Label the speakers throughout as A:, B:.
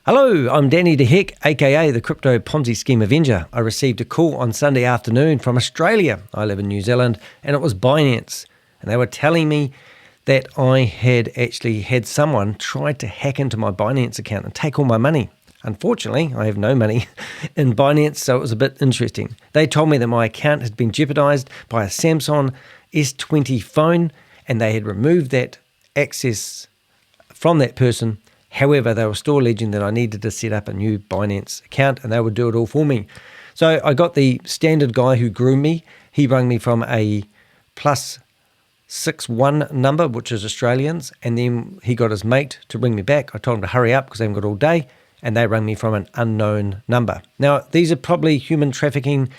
A: Hello, I'm Danny De Heck, aka the Crypto Ponzi Scheme Avenger. I received a call on Sunday afternoon from Australia. I live in New Zealand, and it was Binance. And they were telling me that I had actually had someone try to hack into my Binance account and take all my money. Unfortunately, I have no money in Binance, so it was a bit interesting. They told me that my account had been jeopardized by a Samsung S20 phone, and they had removed that access from that person. However, they were still alleging that I needed to set up a new Binance account and they would do it all for me. So I got the standard guy who groomed me. He rang me from a +61 number, which is Australians, and then he got his mate to ring me back. I told him to hurry up because they haven't got all day, and they rang me from an unknown number. Now, these are probably human trafficking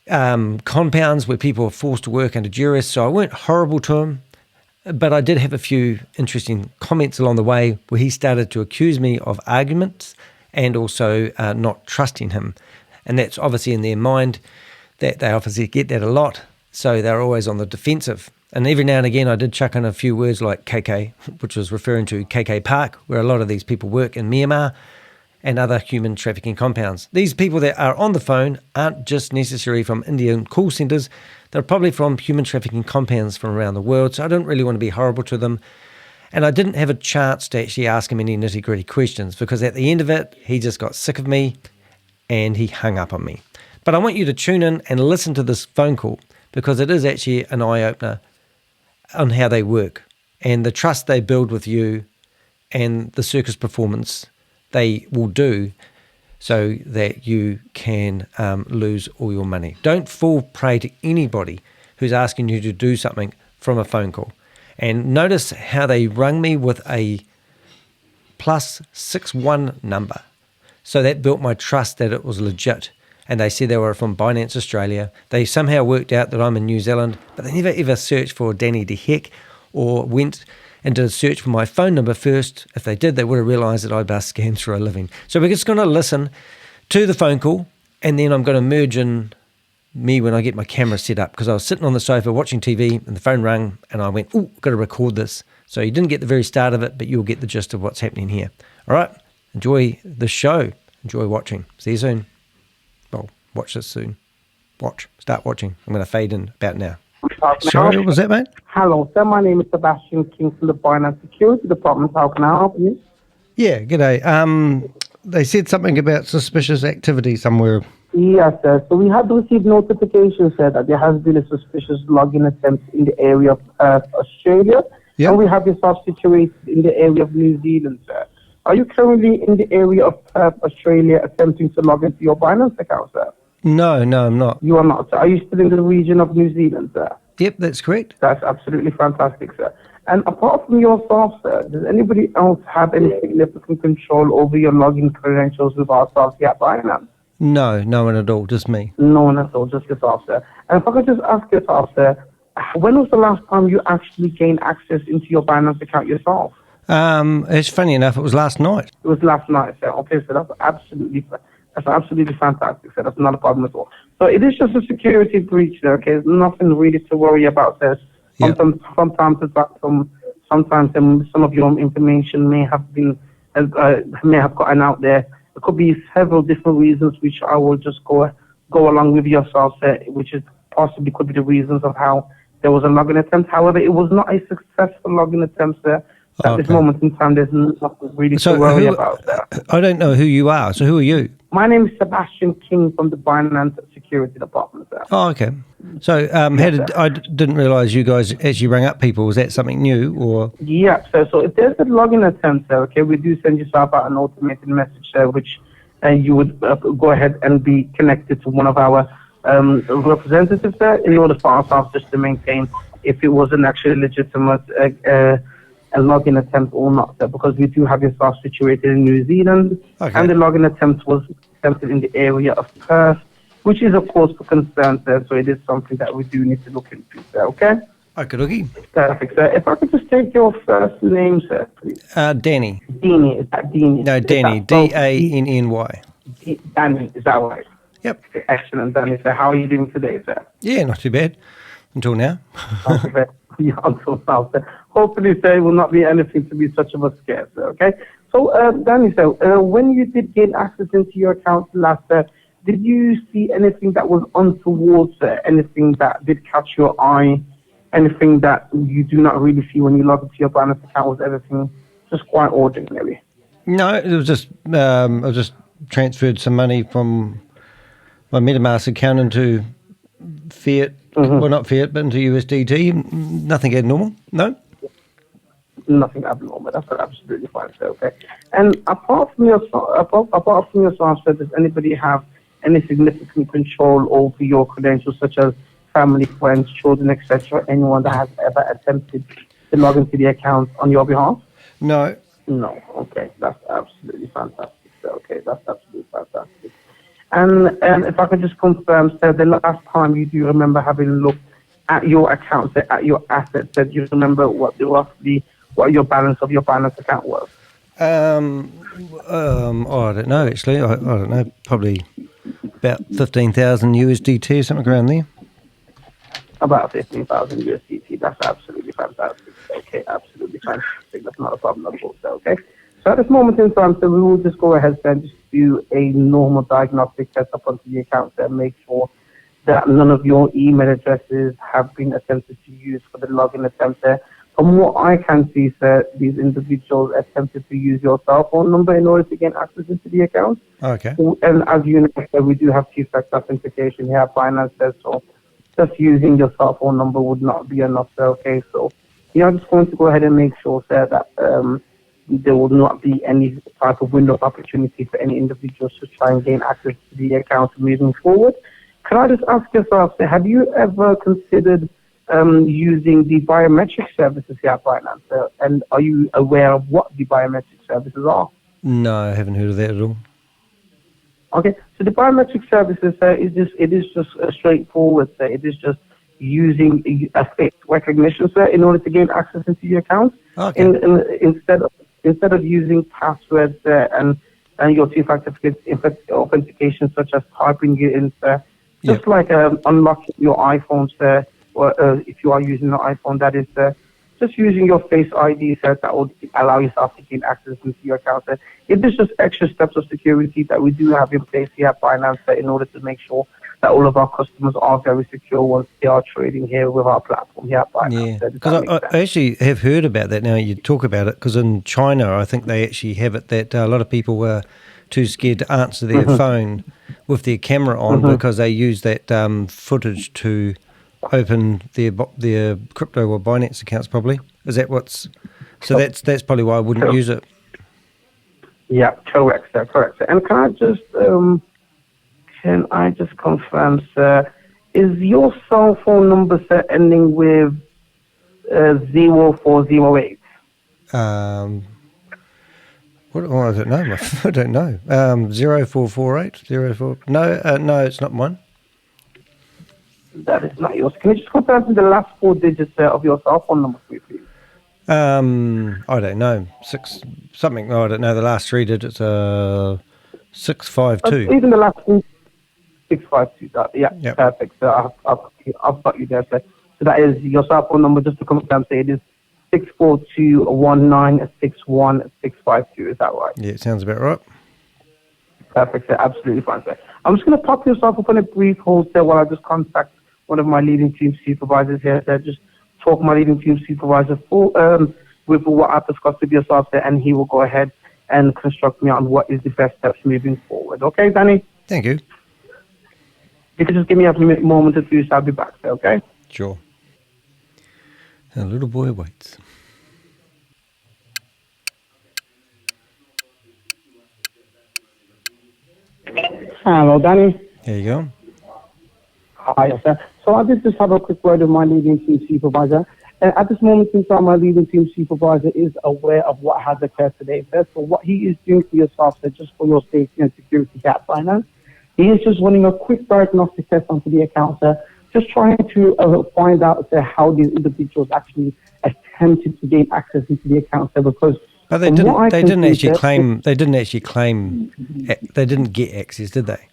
A: compounds where people are forced to work under duress, so I weren't horrible to him. But I did have a few interesting comments along the way where he started to accuse me of arguments and also not trusting him. And that's obviously in their mind that they obviously get that a lot. So they're always on the defensive. And every now and again, I did chuck in a few words like KK, which was referring to KK Park, where a lot of these people work in Myanmar and other human trafficking compounds. These people that are on the phone aren't just necessarily from Indian call centres. They're probably from human trafficking compounds from around the world, so I don't really want to be horrible to them. And I didn't have a chance to actually ask him any nitty-gritty questions because at the end of it, he just got sick of me and he hung up on me. But I want you to tune in and listen to this phone call because it is actually an eye-opener on how they work and the trust they build with you and the circus performance they will do so that you can lose all your money. Don't fall prey to anybody who's asking you to do something from a phone call. And notice how they rung me with a +61 number. So that built my trust that it was legit. And they said they were from Binance Australia. They somehow worked out that I'm in New Zealand, but they never ever searched for Danny De Heck or went and did a search for my phone number first. If they did, they would have realised that I bust scams for a living. So we're just going to listen to the phone call, and then I'm going to merge in me when I get my camera set up, because I was sitting on the sofa watching TV, and the phone rang, and I went, "Ooh, got to record this." So you didn't get the very start of it, but you'll get the gist of what's happening here. All right, enjoy the show. Enjoy watching. See you soon. Well, watch this soon. Start watching. I'm going to fade in about now. Sorry, what was that, mate?
B: Hello, sir. My name is Sebastian King from the Binance Security Department. How can I help you?
A: Yeah, g'day. They said something about suspicious activity somewhere.
B: Yes, sir. So we have received notifications, sir, that there has been a suspicious login attempt in the area of Australia. Yep. And we have yourself situated in the area of New Zealand, sir. Are you currently in the area of Australia attempting to log into your Binance account, sir?
A: No, I'm not.
B: You are not, sir. Are you still in the region of New Zealand, sir?
A: Yep, that's correct.
B: That's absolutely fantastic, sir. And apart from yourself, sir, does anybody else have any significant control over your login credentials with ourselves here at Binance?
A: No one at all, just me.
B: No one at all, just yourself, sir. And if I could just ask yourself, sir, when was the last time you actually gained access into your Binance account yourself?
A: It's funny enough, it was last night.
B: It was last night, sir. Okay, so that's absolutely fantastic, sir. That's not a problem at all. So it is just a security breach, sir. Okay, there's nothing really to worry about, sir. Sometimes some of your information may have gotten out there. There could be several different reasons, which I will just go along with yourself, sir, which is possibly could be the reasons of how there was a login attempt. However, it was not a successful login attempt, sir. At this moment in time, there's nothing really to worry about, sir.
A: I don't know who you are, so who are you?
B: My name is Sebastian King from the Binance Security Department, sir.
A: Oh, okay. So I didn't realise you guys actually rang up people. Was that something new, or?
B: Yeah, sir. So if there's a login attempt, sir, okay, we do send yourself out an automated message, sir, which you would go ahead and be connected to one of our representatives, sir, in order for ourselves just to maintain if it was an actually legitimate a login attempt or not, sir, because we do have yourself situated in New Zealand, and the login attempt was attempted in the area of Perth, which is, of course, for concern, sir, so it is something that we do need to look into, sir, okay?
A: Okay.
B: Perfect, sir. If I could just take your first name, sir, please.
A: Danny.
B: Deanie, is that Deanie?
A: No, Danny, D-A-N-N-Y.
B: Danny, is that right?
A: Yep.
B: Okay, excellent, Danny, sir. How are you doing today, sir?
A: Yeah, not too bad. Until now.
B: Until now, sir. Hopefully, sir, it will not be anything to be such of a scare, sir, okay? So, Danny, when you did gain access into your account last, did you see anything that was untoward, anything that did catch your eye, anything that you do not really see when you log into your Binance account? Was everything just quite ordinary?
A: No, it was just I just transferred some money from my MetaMask account into fiat. Well, not fiat, but into USDT. Nothing abnormal. No.
B: Nothing abnormal. That's absolutely fine. So, okay. And apart from yourself, sir, does anybody have any significant control over your credentials, such as family, friends, children, etc.? Anyone that has ever attempted to log into the account on your behalf?
A: No.
B: No. Okay. That's absolutely fantastic. So, okay. That's absolutely fantastic. And if I could just confirm, sir, the last time you do remember having looked at your account, at your assets, do you remember what your balance of your Binance account was?
A: I don't know actually. I don't know. Probably about 15,000 USDT, something around there.
B: About 15,000 USDT. That's absolutely fantastic. Okay, absolutely fantastic. That's not a problem at all. So, okay. So at this moment in time, so we will just go ahead and just do a normal diagnostic test up onto the account and make sure that none of your email addresses have been attempted to use for the login attempt there. From what I can see, sir, these individuals attempted to use your cell phone number in order to gain access into the account.
A: Okay.
B: And as you know, sir, we do have two-factor authentication here at Binance, sir, so just using your cell phone number would not be enough, sir. Okay, so I'm just going to go ahead and make sure, sir, that there will not be any type of window of opportunity for any individuals to try and gain access to the account moving forward. Can I just ask yourself, sir, have you ever considered using the biometric services here at Binance? And are you aware of what the biometric services are?
A: No, I haven't heard of that at all.
B: Okay, so the biometric services it is just straightforward. It is just using a face recognition, in order to gain access into your account.
A: Okay.
B: Instead of using passwords and your two-factor authentication, such as typing it in, just like unlocking your iPhone, or if you are using an iPhone, that is, just using your Face ID, that will allow yourself to gain access into your account. It is just extra steps of security that we do have in place here at Binance in order to make sure that all of our customers are very secure once they are trading here with our platform here at Binance.
A: Yeah, because I actually have heard about that now. You talk about it, because in China, I think they actually have it that a lot of people were too scared to answer their phone with their camera on because they use that footage to open their crypto or Binance accounts. Probably is that what's so that's probably why I wouldn't use it.
B: Yeah, correct, sir. Correct, sir. And can I just confirm, sir, is your cell phone number, sir, ending with 0408?
A: What? Oh, I don't know. I don't know. 0448? 04? No, it's not mine.
B: That is not yours. Can you just confirm the last four digits of your cell phone number, please?
A: I don't know. Six something. I don't know. The last three digits are 652.
B: Even the last 652. Yeah,
A: yep.
B: Perfect. So I've got you there, sir. So that is your cell phone number. Just to confirm, say it is 642196165. Is that right?
A: Yeah, it sounds about right.
B: Perfect, sir. Absolutely fine, sir. I'm just going to pop yourself up on a brief hold, sir, while I just contact one of my leading team supervisors here, sir. Just talk my leading team supervisor with what I've discussed with yourself, sir, and he will go ahead and construct me on what is the best steps moving forward. Okay, Danny?
A: Thank you.
B: You can just give me a moment or two, so I'll be back, sir, okay?
A: Sure. A little boy waits.
B: Hello, Danny.
A: There you go.
B: Hi, sir. So I did just have a quick word with my leading team supervisor. At this moment in time, my leading team supervisor is aware of what has occurred today, sir. So what he is doing for yourself, sir, just for your safety and security at Binance, he is just running a quick diagnostic test onto the account, sir, just trying to find out, sir, how these individuals actually attempted to gain access into the account, sir, because
A: but they didn't. They didn't actually claim. They didn't actually claim. They didn't get access, did they?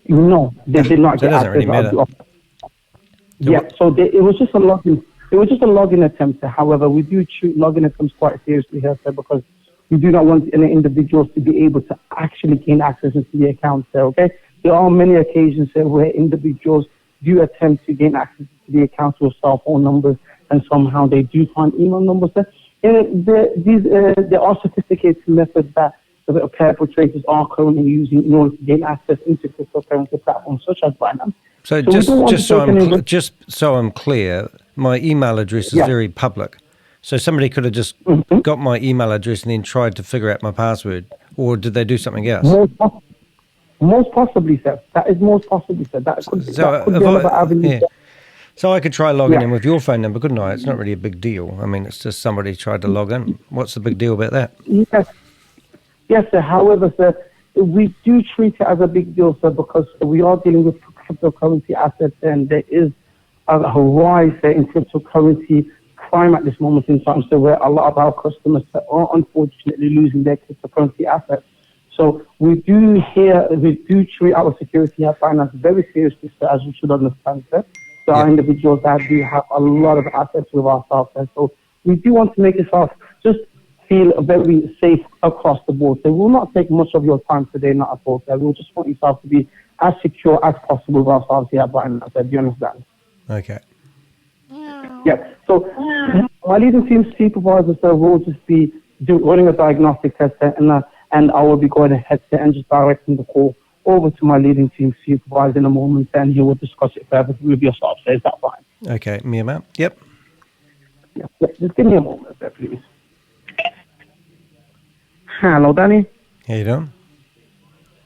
B: No, they did not get access.
A: That doesn't really matter.
B: Yeah. So it was just a login. It was just a login attempt. However, we do treat login attempts quite seriously here, sir, because You do not want any individuals to be able to actually gain access into the account, sir, okay? There are many occasions, sir, where individuals do attempt to gain access to the account with cell phone numbers, and somehow they do find email numbers, sir. And there are sophisticated methods that the perpetrators are currently using in order to gain access into cryptocurrency platforms such as Binance.
A: So just so I'm clear, my email address is very public. So somebody could have just got my email address and then tried to figure out my password, or did they do something else?
B: Most possibly, sir. That is most possibly, sir. That could be another avenue.
A: Yeah. So I could try logging in with your phone number, couldn't I? It's not really a big deal. I mean, it's just somebody tried to log in. What's the big deal about that?
B: Yes, sir. However, sir, we do treat it as a big deal, sir, because we are dealing with cryptocurrency assets, and there is a rise in cryptocurrency crime at this moment in time, so where a lot of our customers are unfortunately losing their cryptocurrency assets. So we do treat our security at Binance very seriously, sir, as you should understand, sir. There are individuals that do have a lot of assets with ourselves, sir. So we do want to make yourself just feel very safe across the board. So we'll not take much of your time today, not at all, sir. We'll just want yourself to be as secure as possible with ourselves here at Binance, sir. Do you understand?
A: Okay.
B: Yeah. So my leading team supervisor, sir, will just be running a diagnostic test, and I will be going ahead and just directing the call over to my leading team supervisor in a moment, and he will discuss it further with yourself. So is that fine?
A: Okay, me amount. Yep.
B: Yeah. Just give me a moment, sir, please. Hello, Danny.
A: How you doing?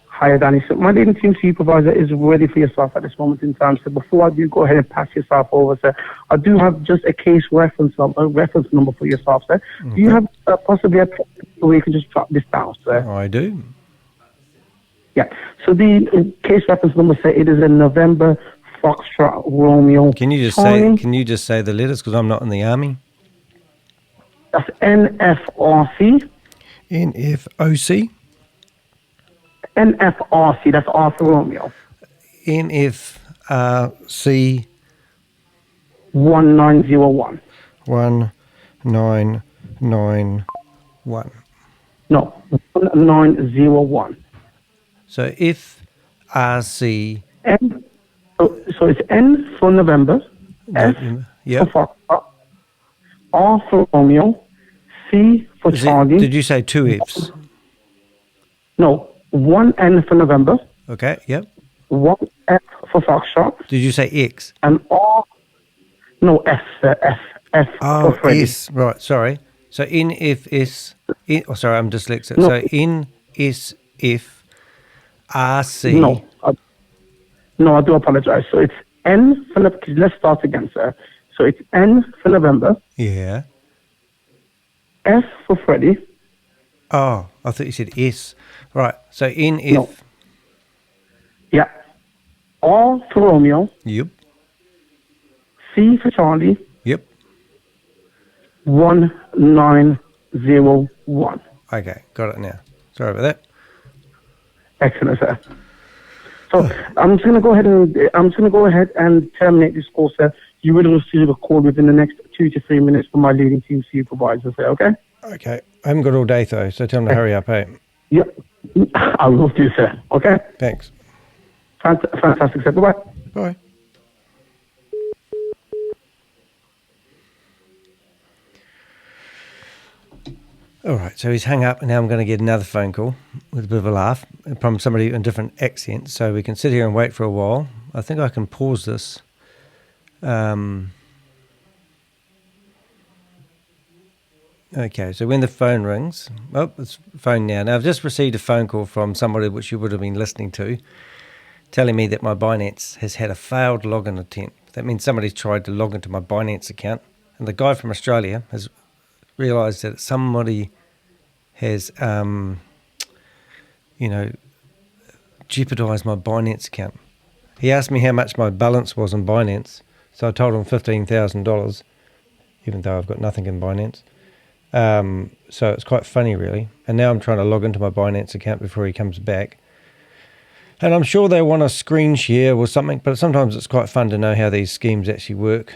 B: Hi, Danny. So my leading team supervisor is ready for yourself at this moment in time. So before I do go ahead and pass yourself over, sir, I do have just a case reference number for yourself, sir. Okay. Do you have possibly a place where you can just jot this down, sir?
A: Oh, I do.
B: Yeah. So the case reference number, sir, it is a November Foxtrot Romeo.
A: Can you just say the letters, because I'm not in the army?
B: That's NFRC.
A: NFOC.
B: NFRC, that's Arthur Romeo.
A: NFRC
B: 1901.
A: 1991.
B: No, 1901.
A: So FRC.
B: N, so it's N for November, S for Foxtrot, R for Romeo, C for Charlie.
A: Did you say two Fs?
B: No. One N for November.
A: Okay, yep.
B: One F for Foxtrot.
A: Did you say X?
B: And R. No, S, F. F for Freddy.
A: S, right, sorry. So NFS. Sorry, I'm dyslexic.
B: No.
A: So NSFRC.
B: No, I do apologize. So it's N for let's start again, sir. So it's N for November.
A: Yeah.
B: F for Freddy.
A: Oh, I thought you said S. Right, so NF.
B: No. Yeah. R for Romeo.
A: Yep.
B: C for Charlie.
A: Yep.
B: 1901.
A: Okay, got it now. Sorry about that.
B: Excellent, sir. So I'm just gonna go ahead and terminate this call, sir. You will receive a call within the next 2 to 3 minutes from my leading team supervisor, sir. Okay?
A: Okay. I haven't got all day though, so tell them to hurry up, hey?
B: Yep. I will do, sir. Okay?
A: Thanks.
B: Fantastic, sir. Bye-bye.
A: Bye. All right, so he's hung up, and now I'm going to get another phone call with a bit of a laugh from somebody in different accents, so we can sit here and wait for a while. I think I can pause this. Okay, so when the phone rings, it's phone now. Now, I've just received a phone call from somebody which you would have been listening to, telling me that my Binance has had a failed login attempt. That means somebody's tried to log into my Binance account, and the guy from Australia has realised that somebody has, jeopardised my Binance account. He asked me how much my balance was in Binance, so I told him $15,000, even though I've got nothing in Binance. So it's quite funny, really. And now I'm trying to log into my Binance account before he comes back. And I'm sure they want a screen share or something, but sometimes it's quite fun to know how these schemes actually work.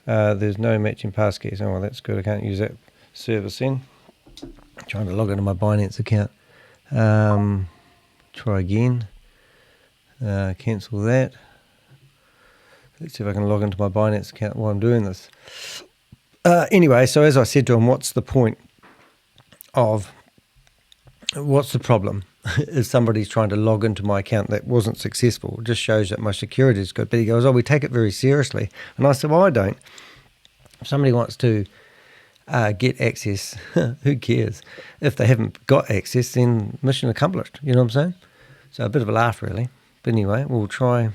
A: There's no matching passkeys. Oh, well, that's good. I can't use that service then. Trying to log into my Binance account. Try again. Cancel that. Let's see if I can log into my Binance account while I'm doing this. Anyway, so as I said to him, what's the point of, what's the problem if somebody's trying to log into my account that wasn't successful? It just shows that my security is good. But he goes, oh, we take it very seriously. And I said, well, I don't. If somebody wants to get access, who cares? If they haven't got access, then mission accomplished. You know what I'm saying? So a bit of a laugh, really. But anyway, we'll try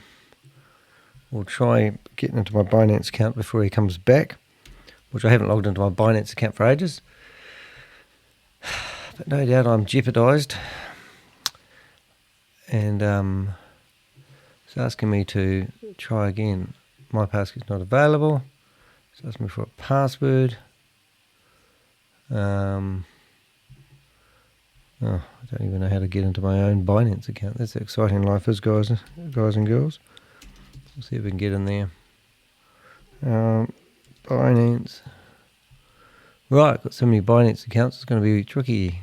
A: getting into my Binance account before he comes back, which I haven't logged into my Binance account for ages. But no doubt I'm jeopardised. And it's asking me to try again. My password's not available. It's asking me for a password. Oh, I don't even know how to get into my own Binance account. That's the exciting life is, guys and girls. We'll see if we can get in there. Binance. Right, got so many Binance accounts, it's going to be tricky.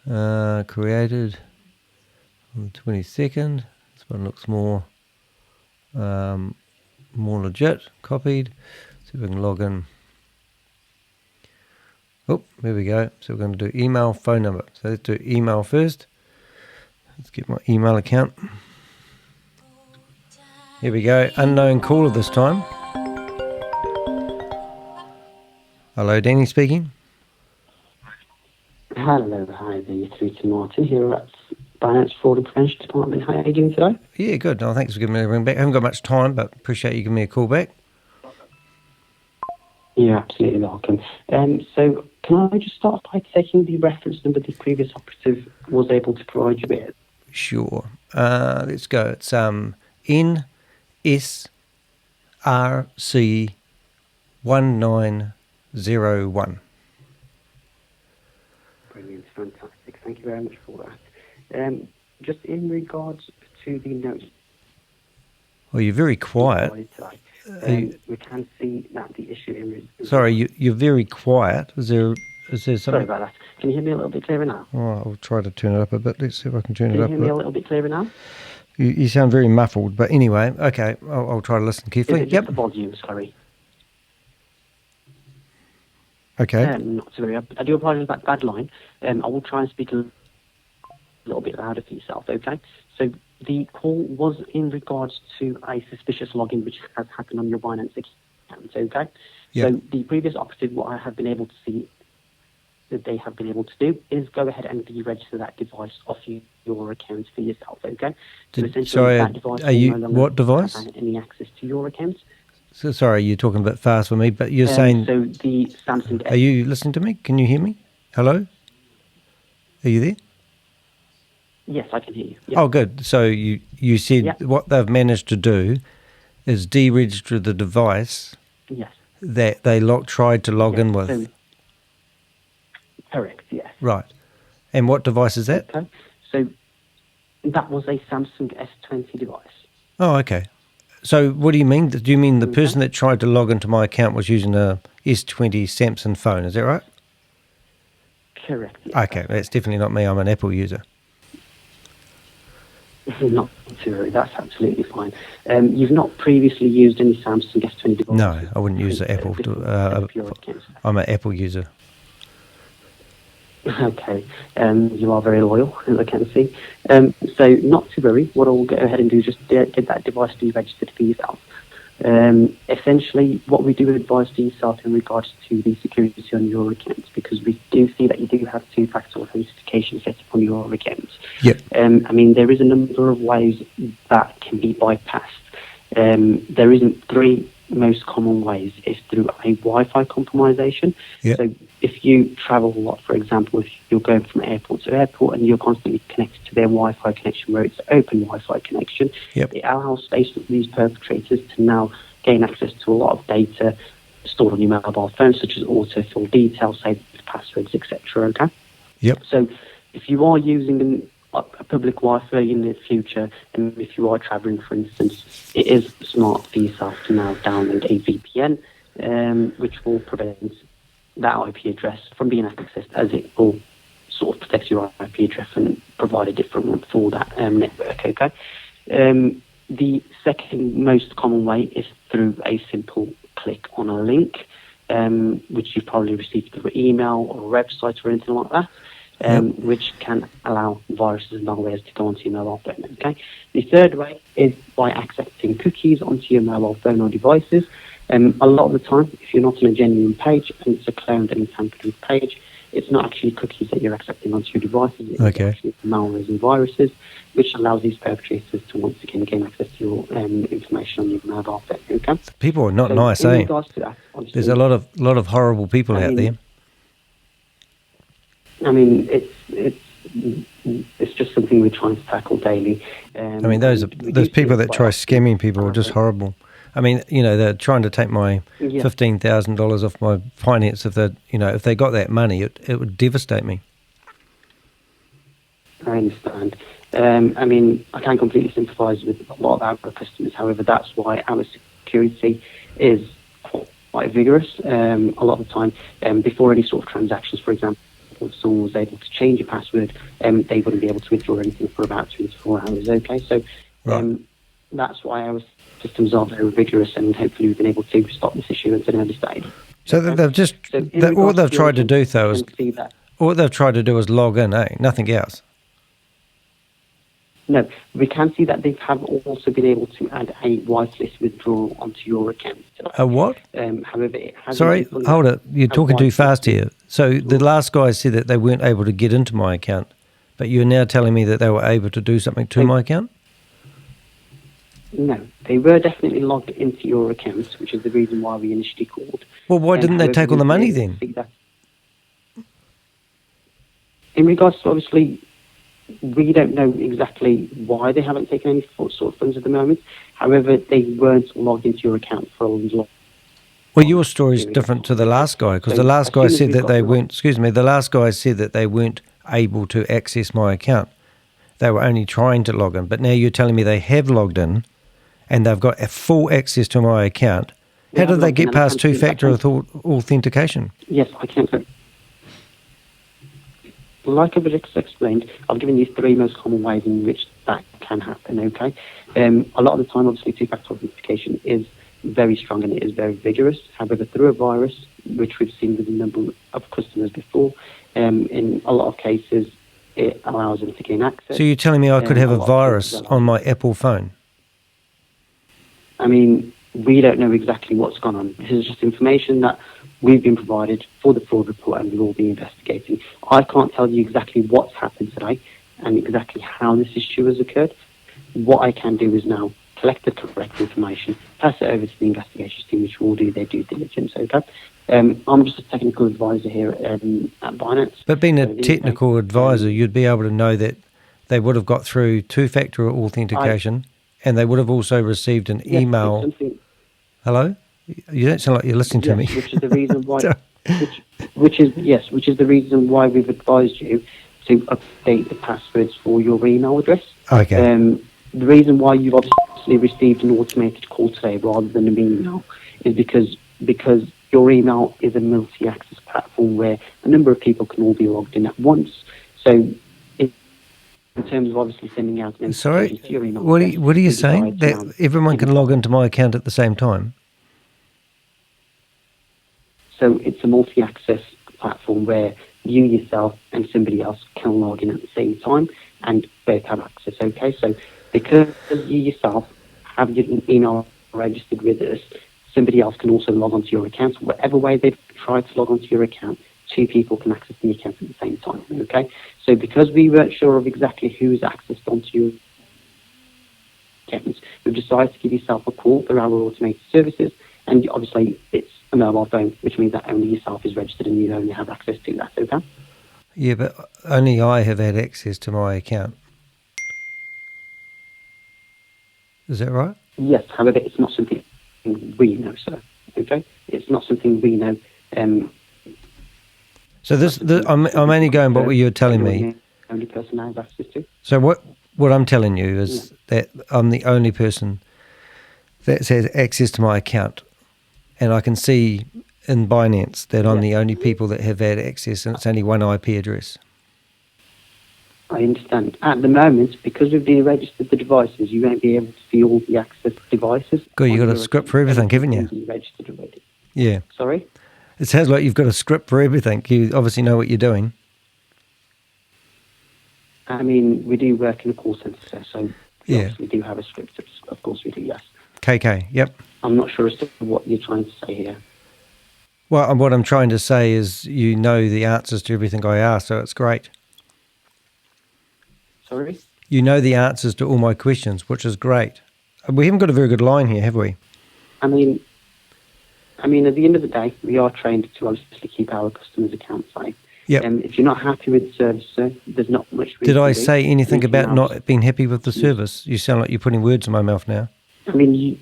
A: Created on the 22nd. This one looks more legit. Copied. See if we can log in. Oh, there we go. So we're going to do email, phone number. So let's do email first. Let's get my email account. Here we go. Unknown caller this time. Hello, Danny speaking.
C: Hello, hi there. You're through to Martin here at Binance Fraud and Prevention Department. How are you doing today?
A: Yeah, good. No, thanks for giving me a ring back. I haven't got much time, but appreciate you giving me a call back.
C: You're absolutely welcome. So can I just start by taking the reference number the previous operative was able to provide you with?
A: Sure. Let's go. It's NSRC 1901.
C: Brilliant, fantastic. Thank you very much for that. Just in regards to the notes.
A: Well, you're very quiet.
C: We can see that the issue is...
A: Sorry, you're very quiet. Is there something?
C: Sorry about that. Can you hear me a little bit clearer now?
A: Oh, I'll try to turn it up a bit. Let's see if I can turn
C: Can
A: it up.
C: you hear me a little bit clearer now?
A: You sound very muffled, but anyway, okay, I'll try to listen carefully.
C: Is it just the volume, sorry?
A: Okay.
C: Not to worry. I do apologise about the bad line. I will try and speak a little bit louder for yourself, okay? So the call was in regards to a suspicious login which has happened on your Binance account, okay?
A: Yep.
C: So the previous operative, what I have been able to see that they have been able to do is go ahead and deregister that device off your account for yourself, okay? So essentially that device will no longer
A: what device?
C: have any access to your account.
A: So sorry, you're talking a bit fast for me, but you're saying...
C: So the Samsung...
A: Are you listening to me? Can you hear me? Hello? Are you there?
C: Yes, I can hear you. Yeah.
A: Oh, good. So you said what they've managed to do is deregister the device that they tried to log in with.
C: So, correct, yes.
A: Right. And what device is that?
C: Okay. So that was a Samsung S20 device.
A: Oh, okay. So what do you mean? Do you mean the person that tried to log into my account was using a S20 Samsung phone? Is that right?
C: Correct. Yes,
A: okay, that's definitely not me. I'm an Apple user.
C: Not to worry, that's absolutely fine. You've not previously used any Samsung S20 device?
A: No, I wouldn't use the Apple. I'm an Apple user.
C: Okay, you are very loyal, as I can see. So not to worry, what I'll go ahead and do is just get that device deregistered for yourself. Essentially, what we do advise to yourself in regards to the security on your accounts, because we do see that you do have two-factor authentication set up on your accounts.
A: Yep.
C: I mean, there is a number of ways that can be bypassed. There isn't three most common ways is through a Wi-Fi compromisation.
A: Yep.
C: So if you travel a lot, for example, if you're going from airport to airport and you're constantly connected to their Wi-Fi connection where it's an open Wi-Fi connection, it allows space for these perpetrators to now gain access to a lot of data stored on your mobile phone, such as autofill details, saved passwords, etc. Okay?
A: Yep.
C: So if you are using a public Wi-Fi in the future, and if you are traveling, for instance, it is smart for yourself to now download a VPN, which will prevent that IP address from being accessed, as it will sort of protect your IP address and provide a different one for that network. Okay. The second most common way is through a simple click on a link, which you've probably received through email or a website or anything like that. Which can allow viruses and malwares to go onto your mobile phone. Okay. The third way is by accepting cookies onto your mobile phone or devices. A lot of the time, if you're not on a genuine page and it's a cloned and tampered with page, it's not actually cookies that you're accepting onto your devices. It's actually malwares and viruses, which allows these perpetrators to once again gain access to your information on your mobile phone. Okay.
A: People are not nice, eh?
C: That,
A: there's a lot of horrible people out there.
C: I mean, it's just something we're trying to tackle daily.
A: I mean, those people that try scamming people are just horrible. I mean, they're trying to take my $15,000 off my finance. If they got that money, it would devastate me.
C: I understand. I mean, I can completely sympathise with a lot of our customers. However, that's why our security is quite vigorous. A lot of the time, before any sort of transactions, for example, if someone was able to change your password, they wouldn't be able to withdraw anything for about 24 hours. Okay, so that's why our systems are very vigorous, and hopefully we've been able to stop this issue at an early stage.
A: So they've just all they've tried to do though is all they've tried to do is log in, nothing else.
C: No, we can see that they have also been able to add a whitelist withdrawal onto your account.
A: A what?
C: However, it hasn't.
A: Sorry, hold it. You're talking too fast here. So the last guy said that they weren't able to get into my account, but you're now telling me that they were able to do something to my account?
C: No, they were definitely logged into your account, which is the reason why we initially called.
A: Well, why didn't they take all the money then?
C: In regards to, obviously, we don't know exactly why they haven't taken any sort of funds at the moment. However, they weren't logged into your account for a long.
A: Well, your story's different to the last guy, because the last guy said that they weren't. Excuse me. The last guy said that they weren't able to access my account. They were only trying to log in. But now you're telling me they have logged in, and they've got a full access to my account. How did they get past two-factor authentication?
C: Yes, I can. Like I've just explained, I've given you three most common ways in which that can happen, okay? A lot of the time, obviously, two-factor authentication is very strong and it is very vigorous. However, through a virus, which we've seen with a number of customers before, in a lot of cases, it allows them to gain access.
A: So you're telling me I could have a virus on my Apple phone?
C: I mean, we don't know exactly what's gone on. This is just information that we've been provided for the fraud report and we will be investigating. I can't tell you exactly what's happened today and exactly how this issue has occurred. What I can do is now collect the correct information, pass it over to the investigations team, which will do their due diligence, okay? I'm just a technical advisor here at Binance.
A: But being a technical advisor, you'd be able to know that they would have got through two-factor authentication and they would have also received an email. Hello? You don't sound like you're listening to me.
C: Which is the reason why. which is the reason why we've advised you to update the passwords for your email address.
A: Okay.
C: The reason why you've obviously received an automated call today rather than an email is because your email is a multi-access platform where a number of people can all be logged in at once. So, in terms of obviously sending out an
A: Sorry,
C: to your email
A: what
C: address,
A: are you saying? That everyone can log into my account at the same time?
C: So it's a multi-access platform where you yourself and somebody else can log in at the same time and both have access, okay? So because you yourself have your email registered with us, somebody else can also log onto your account. Whatever way they've tried to log onto your account, two people can access the account at the same time, okay? So because we weren't sure of exactly who's accessed onto your account, we've decided to give yourself a call through our automated services, and obviously it's a mobile phone, which means that only yourself is registered and you only have access to that, okay?
A: Yeah, but only I have had access to my account. Is that right?
C: Yes, however, it's not something we know, sir, okay? It's not something we know.
A: So I'm only going by what you're telling me.
C: The only person I have access to.
A: So what I'm telling you is that I'm the only person that has access to my account. And I can see in Binance that I'm the only people that have had access, and it's only one IP address.
C: I understand. At the moment, because we've deregistered the devices, you won't be able to see all the access devices.
A: Good, you've got a script for everything, haven't you?
C: Deregistered already.
A: Yeah.
C: Sorry?
A: It sounds like you've got a script for everything. You obviously know what you're doing.
C: I mean, we do work in a call centre, so
A: Yeah.
C: we do have a script. Of course we do, yes.
A: KK, yep.
C: I'm not sure as to what you're trying to say here.
A: Well, what I'm trying to say is you know the answers to everything I ask, so it's great.
C: Sorry?
A: You know the answers to all my questions, which is great. We haven't got a very good line here, have we?
C: I mean, at the end of the day, we are trained to obviously keep our customers' accounts safe.
A: Yep.
C: If you're not happy with the service, sir, there's not much we
A: Did
C: can
A: I
C: do.
A: say anything about
C: Now,
A: not being happy with the service? You sound like you're putting words in my mouth now.
C: at the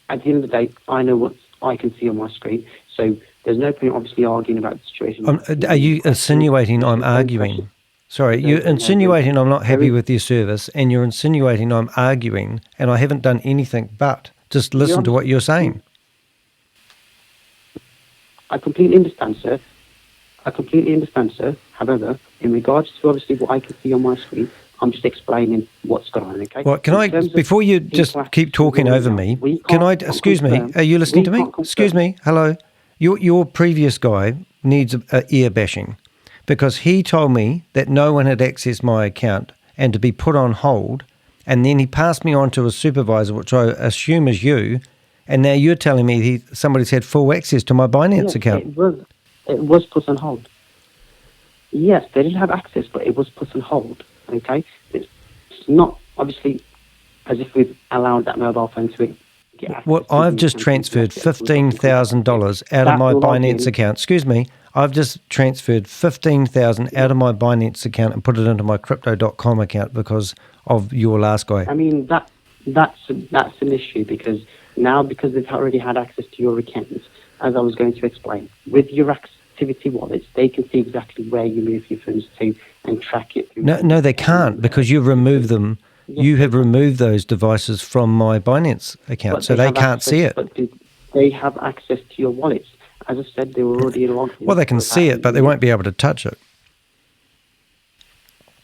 C: end of the day, I know what I can see on my screen, so there's no point obviously arguing about the situation.
A: Are you insinuating I'm arguing? Sorry, you're insinuating I'm not happy with your service, and you're insinuating I'm arguing, and I haven't done anything but just listen to what you're saying.
C: I completely understand, sir. However, in regards to obviously what I can see on my screen, I'm just explaining what's going on, okay?
A: Well, can I, before you just keep talking over me, can I, excuse me, are you listening to me? Excuse me, hello. Your previous guy needs a ear bashing because he told me that no one had accessed my account and to be put on hold, and then he passed me on to a supervisor, which I assume is you, and now you're telling me somebody's had full access to my Binance account.
C: It was put on hold. Yes, they did have access, but it was put on hold. Okay, it's not obviously as if we've allowed that mobile phone to get access.
A: Well, I've just transferred $15,000 out of my Binance account. Excuse me, I've just transferred $15,000 out of my Binance account and put it into my Crypto.com account because of your last guy.
C: I mean that's an issue because they've already had access to your accounts, as I was going to explain, with your activity wallets, they can see exactly where you move your funds to and track it.
A: No, they can't because you've removed them. You have removed those devices from my Binance account, so they can't see it.
C: But they have access to your wallets. As I said, they were already logged in.
A: Well, they can see it, but they won't be able to touch it.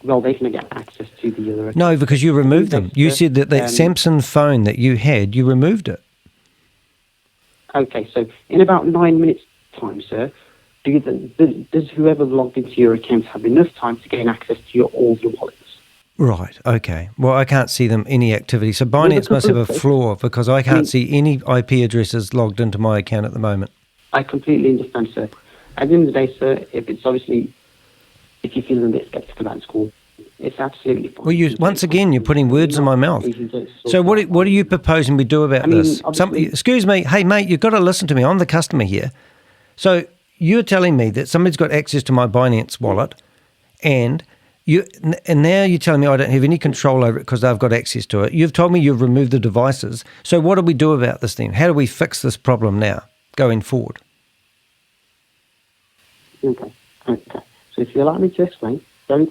C: Well, they can get access to the other account.
A: No, because you removed them. You said that the Samsung phone that you had, you removed it.
C: Okay, so in about 9 minutes' time, sir, does whoever logged into your account have enough time to gain access to all your wallets?
A: Right, okay. Well, I can't see them any activity. So Binance must have a flaw because I can't see any IP addresses logged into my account at the moment.
C: I completely understand, sir. At the end of the day, sir, if you're feeling a bit skeptical about school, it's absolutely fine.
A: Well, once again, you're putting words in my mouth. So what are you proposing we do about this? Excuse me. Hey, mate, you've got to listen to me. I'm the customer here. So you're telling me that somebody's got access to my Binance wallet and now you're telling me I don't have any control over it because they've got access to it. You've told me you've removed the devices. So what do we do about this then? How do we fix this problem now going forward?
C: Okay. So if you allow me to explain, going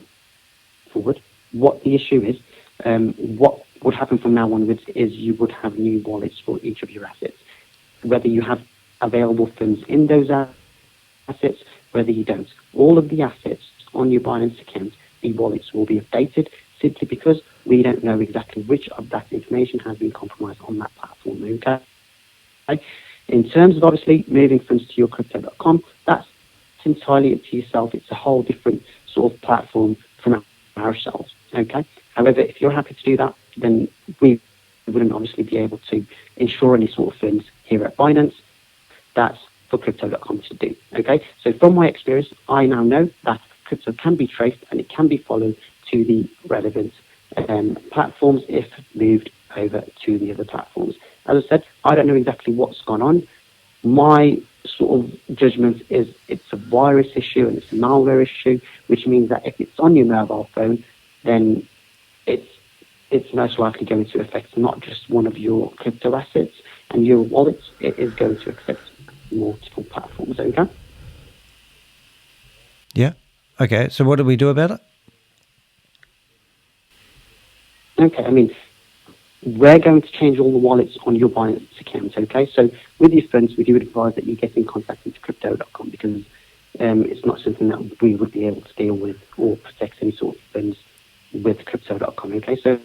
C: forward, what the issue is, what would happen from now onwards is you would have new wallets for each of your assets. Whether you have available funds in those assets, whether you don't. All of the assets on your Binance account, the wallets will be updated simply because we don't know exactly which of that information has been compromised on that platform. Okay? In terms of obviously moving funds to your Crypto.com, that's entirely up to yourself. It's a whole different sort of platform from ourselves. Okay. However, if you're happy to do that, then we wouldn't obviously be able to ensure any sort of funds here at Binance. That's for Crypto.com to do. Okay. So from my experience, I now know that crypto can be traced and it can be followed to the relevant platforms if moved over to the other platforms. As I said, I don't know exactly what's gone on. My sort of judgment is it's a virus issue and it's a malware issue, which means that if it's on your mobile phone, then it's most likely going to affect not just one of your crypto assets and your wallets. It is going to affect multiple platforms. Okay?
A: Yeah. Okay. So what do we do about it?
C: Okay. we're going to change all the wallets on your Binance account, okay? So with your funds, we do advise that you get in contact with crypto.com because it's not something that we would be able to deal with or protect any sort of funds with crypto.com, okay? So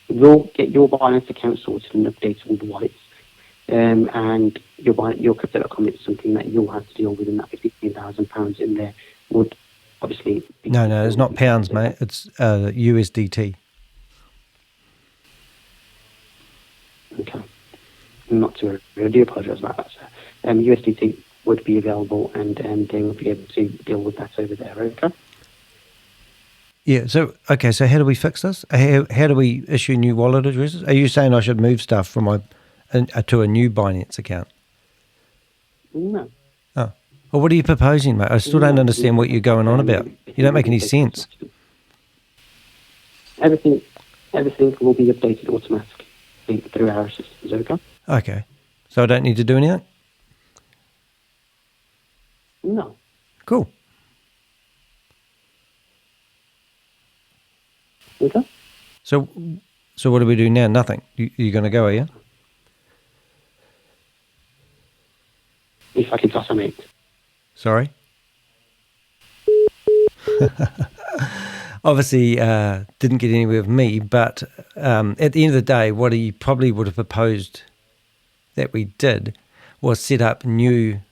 C: we'll get your Binance account sorted and update all the wallets. And your crypto.com is something that you'll have to deal with, and that £15,000 in there would obviously be...
A: No, it's not pounds, mate. It's USDT.
C: Okay. Not to worry. I do apologise about that, sir. USDT would be available, and they would be able to deal with that over there, okay?
A: Yeah, so how do we fix this? How do we issue new wallet addresses? Are you saying I should move stuff from my to a new Binance account?
C: No.
A: Oh. Well, what are you proposing, mate? I still don't understand what you're going on about. You don't make any sense.
C: Everything will be updated automatically through our systems, okay?
A: Okay. So I don't need to do anything?
C: No.
A: Cool.
C: Okay.
A: So what do we do now? Nothing. You're going to go, are you?
C: If I can toss a mate.
A: Sorry? Obviously, didn't get anywhere with me, but at the end of the day, what he probably would have proposed that we did was set up new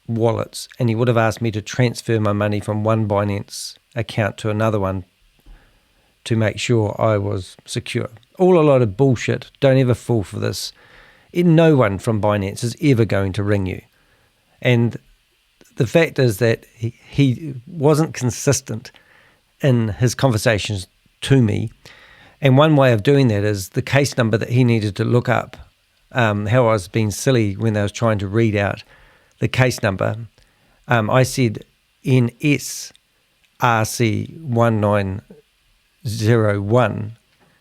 A: wallets, and he would have asked me to transfer my money from one Binance account to another one to make sure I was secure. All a lot of bullshit. Don't ever fall for this. No one from Binance is ever going to ring you. And the fact is that he wasn't consistent in his conversations to me. And one way of doing that is the case number that he needed to look up, how I was being silly when I was trying to read out the case number. I said NSRC1901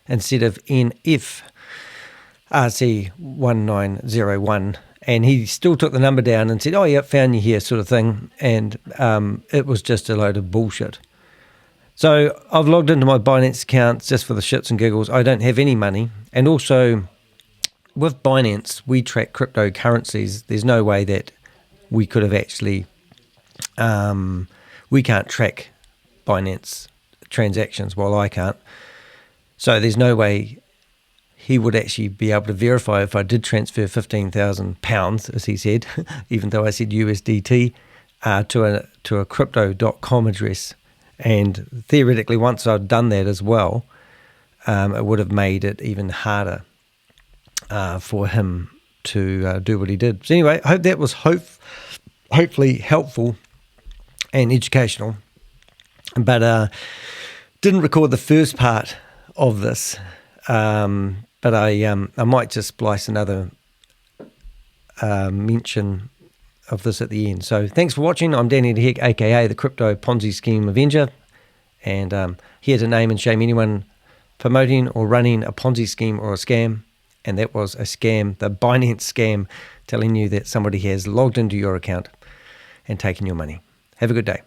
A: instead of NFRC1901. And he still took the number down and said, oh, yeah, found you here, sort of thing. And it was just a load of bullshit. So I've logged into my Binance accounts just for the shits and giggles. I don't have any money. And also, with Binance, we track cryptocurrencies. There's no way that we could have actually, we can't track Binance transactions while I can't. So there's no way he would actually be able to verify if I did transfer £15,000, as he said, even though I said USDT, to a crypto.com address. And theoretically, once I'd done that as well, it would have made it even harder for him to do what he did. So anyway, I hope that was hopefully helpful and educational. But didn't record the first part of this. But I might just splice another mention of this at the end. So thanks for watching. I'm Danny the Heck, aka the Crypto Ponzi Scheme Avenger, and here to name and shame anyone promoting or running a Ponzi scheme or a scam. And that was a scam, the Binance scam, telling you that somebody has logged into your account and taken your money. Have a good day.